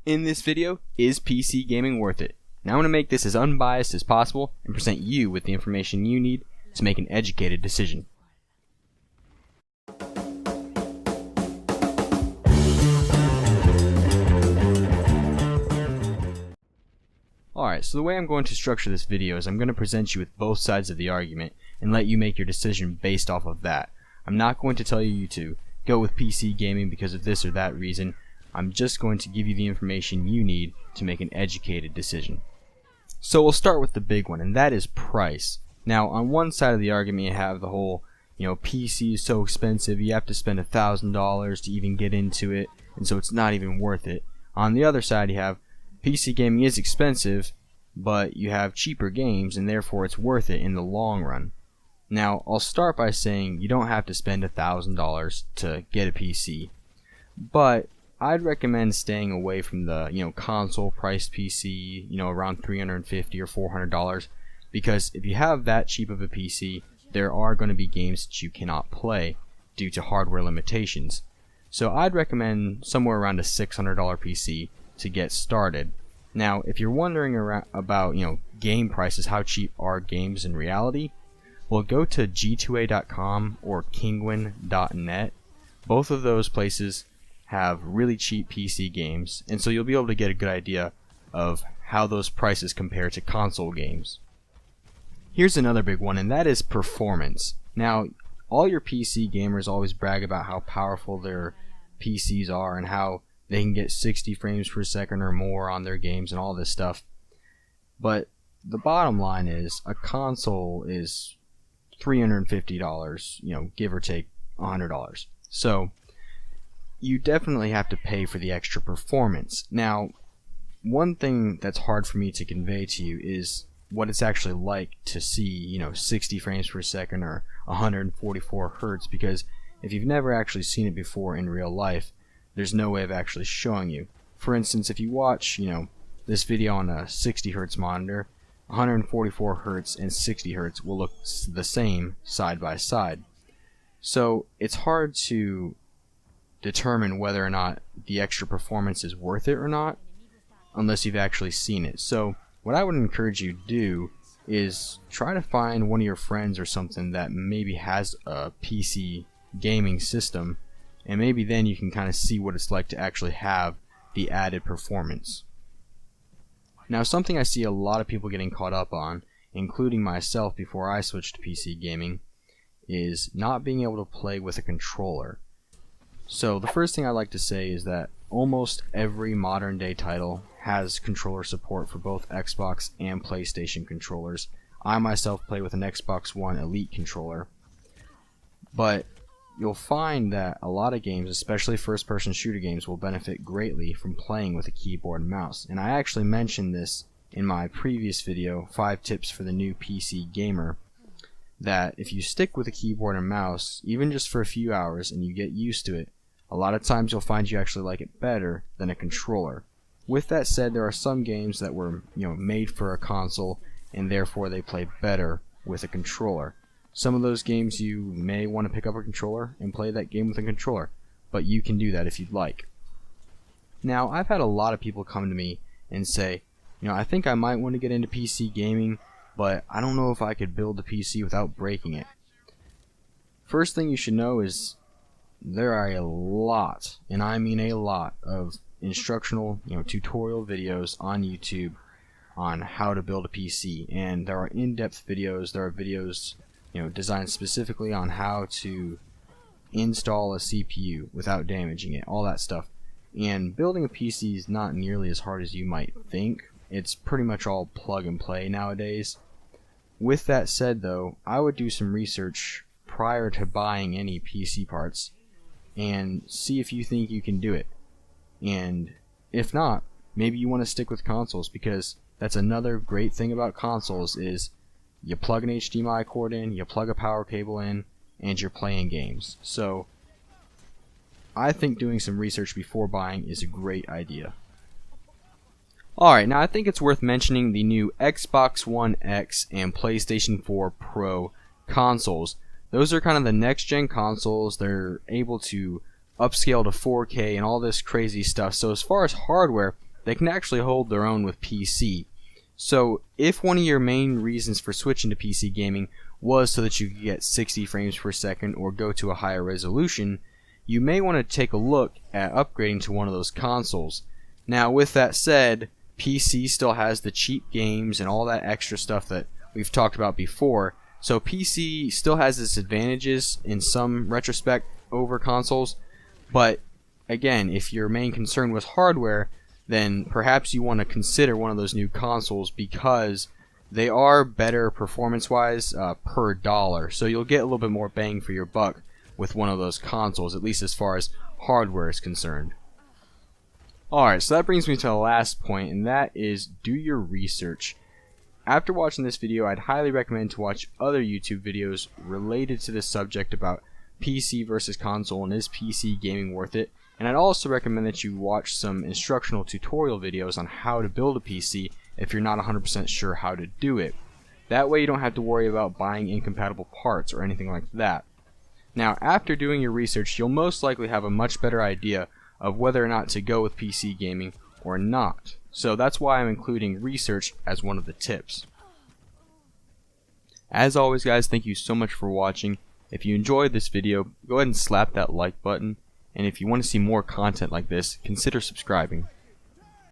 In this video, is PC gaming worth it? Now I'm going to make this as unbiased as possible and present you with the information you need to make an educated decision. Alright, so the way I'm going to structure this video is I'm going to present you with both sides of the argument and let you make your decision based off of that. I'm not going to tell you to go with PC gaming because of this or that reason. I'm just going to give you the information you need to make an educated decision. So we'll start with the big one, and that is price. Now, on one side of the argument you have the whole, PC is so expensive, you have to spend $1,000 to even get into it, and so it's not even worth it. On the other side you have PC gaming is expensive, but you have cheaper games, and therefore it's worth it in the long run. Now, I'll start by saying you don't have to spend $1,000 to get a PC, but I'd recommend staying away from the console priced PC, around $350 or $400, because if you have that cheap of a PC, there are going to be games that you cannot play due to hardware limitations. So I'd recommend somewhere around a $600 PC to get started. Now, if you're wondering about game prices, how cheap are games in reality, well, go to g2a.com or kinguin.net. Both of those places have really cheap PC games, and so you'll be able to get a good idea of how those prices compare to console games. Here's another big one, and that is performance. Now, all your PC gamers always brag about how powerful their PCs are and how they can get 60 frames per second or more on their games and all this stuff. But the bottom line is a console is $350, give or take $100. So you definitely have to pay for the extra performance. Now, one thing that's hard for me to convey to you is what it's actually like to see, 60 frames per second or 144 hertz, because if you've never actually seen it before in real life, there's no way of actually showing you. For instance, if you watch, this video on a 60 hertz monitor, 144 hertz and 60 hertz will look the same side by side. So it's hard to determine whether or not the extra performance is worth it or not unless you've actually seen it. So what I would encourage you to do is try to find one of your friends or something that maybe has a PC gaming system, and maybe then you can kind of see what it's like to actually have the added performance. Now, something I see a lot of people getting caught up on, including myself before I switched to PC gaming, is not being able to play with a controller. So the first thing I like to say is that almost every modern day title has controller support for both Xbox and PlayStation controllers. I myself play with an Xbox One Elite controller, but you'll find that a lot of games, especially first-person shooter games, will benefit greatly from playing with a keyboard and mouse. And I actually mentioned this in my previous video, 5 tips for the new PC gamer, that if you stick with a keyboard and mouse, even just for a few hours, and you get used to it, a lot of times you'll find you actually like it better than a controller. With that said, there are some games that were made for a console, and therefore they play better with a controller. Some of those games you may want to pick up a controller and play that game with a controller, but you can do that if you'd like. Now, I've had a lot of people come to me and say, I think I might want to get into PC gaming, but I don't know if I could build a PC without breaking it. First thing you should know is there are a lot, and I mean a lot, of instructional, tutorial videos on YouTube on how to build a PC, and there are in-depth videos, there are videos designed specifically on how to install a CPU without damaging it, all that stuff. And building a PC is not nearly as hard as you might think. It's pretty much all plug and play nowadays. With that said though, I would do some research prior to buying any PC parts and see if you think you can do it. And if not, maybe you want to stick with consoles, because that's another great thing about consoles is you plug an HDMI cord in, you plug a power cable in, and you're playing games. So I think doing some research before buying is a great idea. Alright, now I think it's worth mentioning the new Xbox One X and PlayStation 4 Pro consoles. Those are kind of the next gen consoles. They're able to upscale to 4K and all this crazy stuff. So as far as hardware, they can actually hold their own with PC. So if one of your main reasons for switching to PC gaming was so that you could get 60 frames per second or go to a higher resolution, you may want to take a look at upgrading to one of those consoles. Now with that said, PC still has the cheap games and all that extra stuff that we've talked about before, so PC still has its advantages in some retrospect over consoles, but again, if your main concern was hardware, then perhaps you want to consider one of those new consoles because they are better performance-wise per dollar. So you'll get a little bit more bang for your buck with one of those consoles, at least as far as hardware is concerned. Alright, so that brings me to the last point, and that is do your research. After watching this video, I'd highly recommend to watch other YouTube videos related to this subject about PC versus console and is PC gaming worth it. And I'd also recommend that you watch some instructional tutorial videos on how to build a PC if you're not 100% sure how to do it. That way you don't have to worry about buying incompatible parts or anything like that. Now, after doing your research, you'll most likely have a much better idea of whether or not to go with PC gaming or not. So that's why I'm including research as one of the tips. As always guys, thank you so much for watching. If you enjoyed this video, go ahead and slap that like button. And if you want to see more content like this, consider subscribing.